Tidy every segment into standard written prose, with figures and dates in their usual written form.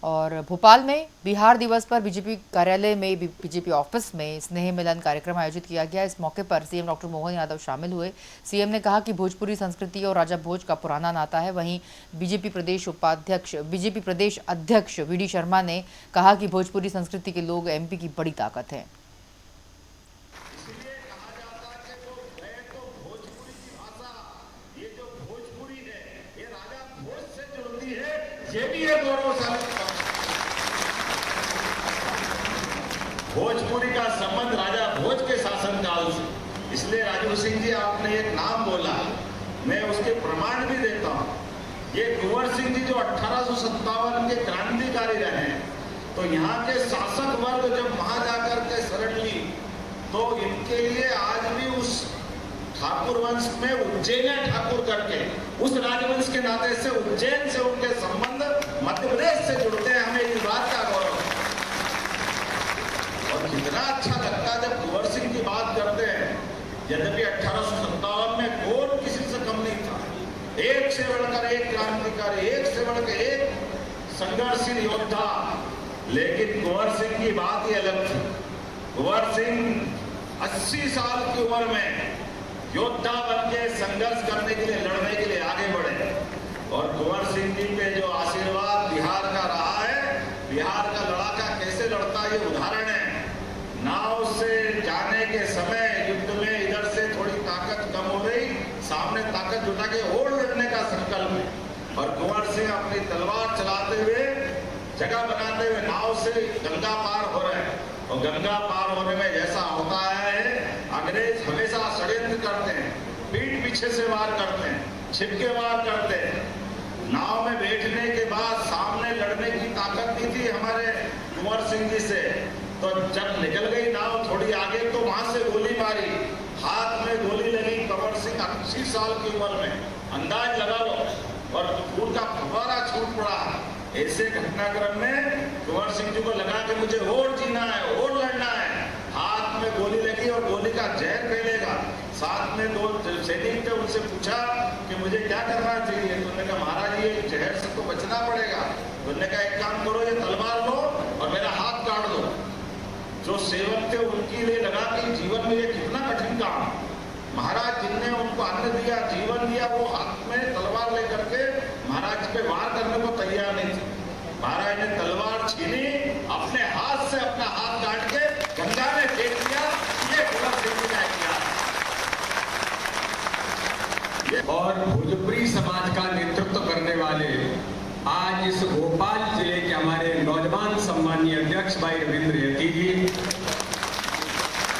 और भोपाल में बिहार दिवस पर बीजेपी कार्यालय में बीजेपी ऑफिस में स्नेह मिलन कार्यक्रम आयोजित किया गया। इस मौके पर सीएम डॉक्टर मोहन यादव शामिल हुए। सीएम ने कहा कि भोजपुरी संस्कृति और राजा भोज का पुराना नाता है। वहीं बीजेपी प्रदेश अध्यक्ष वीडी शर्मा ने कहा कि भोजपुरी संस्कृति के लोग एमपी की बड़ी ताकत है। ये भी एक गौरवशाली भोजपुरी का संबंध राजा भोज के शासनकाल से, इसलिए राजू सिंह जी आपने एक नाम बोला, मैं उसके प्रमाण भी देता हूं। ये कुंवर सिंह जी जो 1857 के क्रांतिकारी रहे, तो यहाँ के शासक वर्ग जब वहां जाकर के शरण ली, तो इनके लिए आज भी उस ठाकुर वंश में उज्जैन ठाकुर करके उस राजवंश के नाते से उज्जैन से उनके संबंध मध्य प्रदेश से जुड़ते हैं। हमें इस बात का गौरव और कितना अच्छा लगता है जब कुंवर सिंह की बात करते हैं। यद्यपि 1857 में कौन किसी से कम नहीं था, एक से बढ़कर एक क्रांतिकारी, एक से बढ़कर एक संघर्षशील योद्धा, लेकिन कुंवर सिंह की बात ही अलग थी। कुंवर सिंह 80 साल की उम्र में योद्धा बनके संघर्ष करने के लिए, लड़ने के लिए आगे बढ़े। और कुंवर सिंह जी पे जो आशीर्वाद बिहार का रहा है, बिहार का लड़ाका कैसे लड़ता ये उदाहरण है। नाव से जाने के समय युद्ध में इधर से थोड़ी ताकत कम हो गई, सामने ताकत जुटा के और लड़ने का संकल्प है। और कुंवर सिंह अपनी तलवार चलाते हुए, जगह बनाते हुए नाव से गंगा पार हो रहे हैं। और गंगा पार होने में जैसा होता है, अंग्रेज हमेशा षड्यंत्र करते हैं, पीठ पीछे से वार करते हैं, छिपके वार करते हैं। नाव में बैठने के बाद सामने लड़ने की ताकत नहीं थी हमारे कुंवर सिंह जी से, तो जब निकल गई नाव थोड़ी आगे तो वहां से गोली मारी, हाथ में गोली लगी। कुंवर सिंह 80 साल की उम्र में, अंदाज लगा लो, और खून का फव्वारा छूट पड़ा। ऐसे घटनाक्रम में कुंवर सिंह जी को लगा कि मुझे और जीना है, और लड़ना है। हाथ में गोली लगी और गोली का जहर फैलेगा। साथ में दो सैनिक थे, उनसे पूछा कि मुझे क्या करना चाहिए। तो उन्होंने कहा महाराज ये जहर से तो बचना पड़ेगा। उन्होंने कहा एक काम करो, ये तलवार लो और मेरा हाथ काट दो। जो सेवक थे उनके लिए लगा कि जीवन में ये कितना कठिन काम। महाराज जिनने उनको अन्न दिया, जीवन दिया, वो हाथ में तलवार लेकर के महाराज पे वार करने को तैयार नहीं थे। महाराज ने तलवार छीनी, अपने हाथ से अपना हाथ काट के गंगा में फेंक दिया। ये कुंवर सिंह का इतिहास। और भोजपुरी समाज का नेतृत्व करने वाले आज इस भोपाल जिले के हमारे नौजवान सम्मानीय अध्यक्ष भाई रविंद्र यती जी,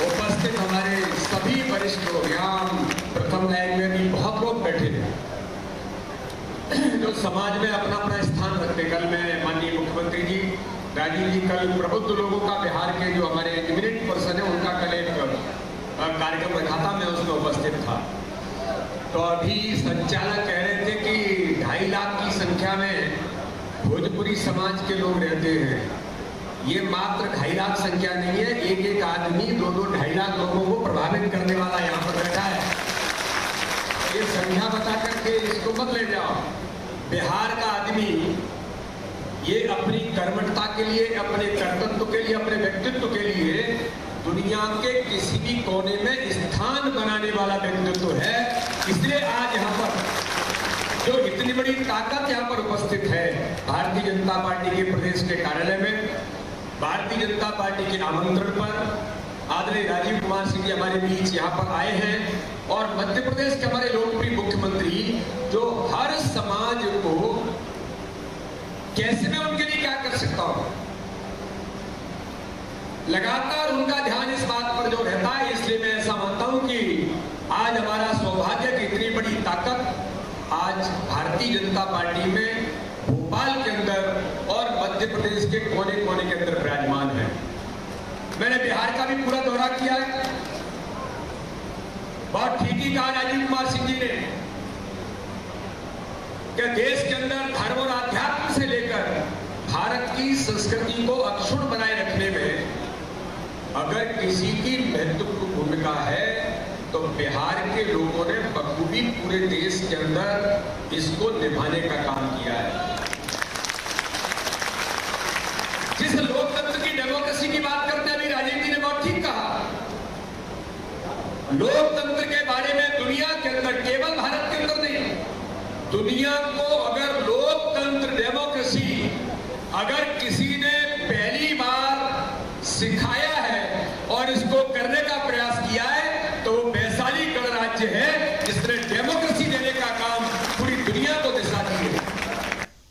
उपस्थित हमारे सभी वरिष्ठ लोग, यहाँ प्रथम लाइन में भी बहुत लोग बैठे हैं जो समाज में अपना अपना स्थान रखते। कल मैं माननीय मुख्यमंत्री जी राजीव जी कल प्रबुद्ध लोगों का बिहार के जो हमारे इमिनेंट पर्सन है उनका कल एक कार्यक्रम रखा था, मैं उसमें उपस्थित था। तो अभी संचालक कह रहे थे कि 2.5 लाख की संख्या में भोजपुरी समाज के लोग रहते हैं। ये मात्र 2.5 लाख संख्या नहीं है, एक एक आदमी 2-2-2.5 लाख लोगों को प्रभावित करने वाला यहाँ पर बैठा है। ये संख्या बता करके इसको मत ले जाओ। बिहार का आदमी ये अपनी कर्मठता के लिए, अपने कर्तव्य के लिए, अपने व्यक्तित्व के लिए दुनिया के किसी भी कोने में स्थान बनाने वाला व्यक्तित्व है। इसलिए आज यहाँ पर जो इतनी बड़ी ताकत यहाँ पर उपस्थित है, भारतीय जनता पार्टी के प्रदेश के कार्यालय में भारतीय जनता पार्टी के आमंत्रण पर आदरणीय राजीव कुमार सिंह जी हमारे बीच यहाँ पर आए हैं। और मध्य प्रदेश के हमारे लोकप्रिय मुख्यमंत्री जो हर समाज को, कैसे मैं उनके लिए क्या कर सकता हूं, लगातार उनका ध्यान इस बात पर जो रहता है। इसलिए मैं ऐसा मानता हूं कि आज हमारा सौभाग्य की इतनी बड़ी ताकत आज भारतीय जनता पार्टी में भोपाल के अंदर और मध्य प्रदेश के कोने कोने के अंदर विराजमान है। मैंने बिहार का भी पूरा दौरा किया है। बहुत ठीक ही कहा राजीव कुमार सिंह जी ने कि देश के अंदर धर्म और आध्यात्म से लेकर भारत की संस्कृति को अक्षुण्ण बनाए रखने में अगर किसी की महत्वपूर्ण भूमिका है तो बिहार के लोगों ने बखूबी पूरे देश के अंदर इसको निभाने का काम किया है। जिस लोकतंत्र की डेमोक्रेसी की बात करते हैं, अभी राजीव जी ने बहुत ठीक कहा, लोकतंत्र के बारे में दुनिया के अंदर, केवल भारत के अंदर नहीं, दुनिया को अगर लोकतंत्र डेमोक्रेसी अगर किसी ने पहली बार सिखाया है और इसको करने का प्रयास किया है तो वो वैशाली गणराज्य है जिसने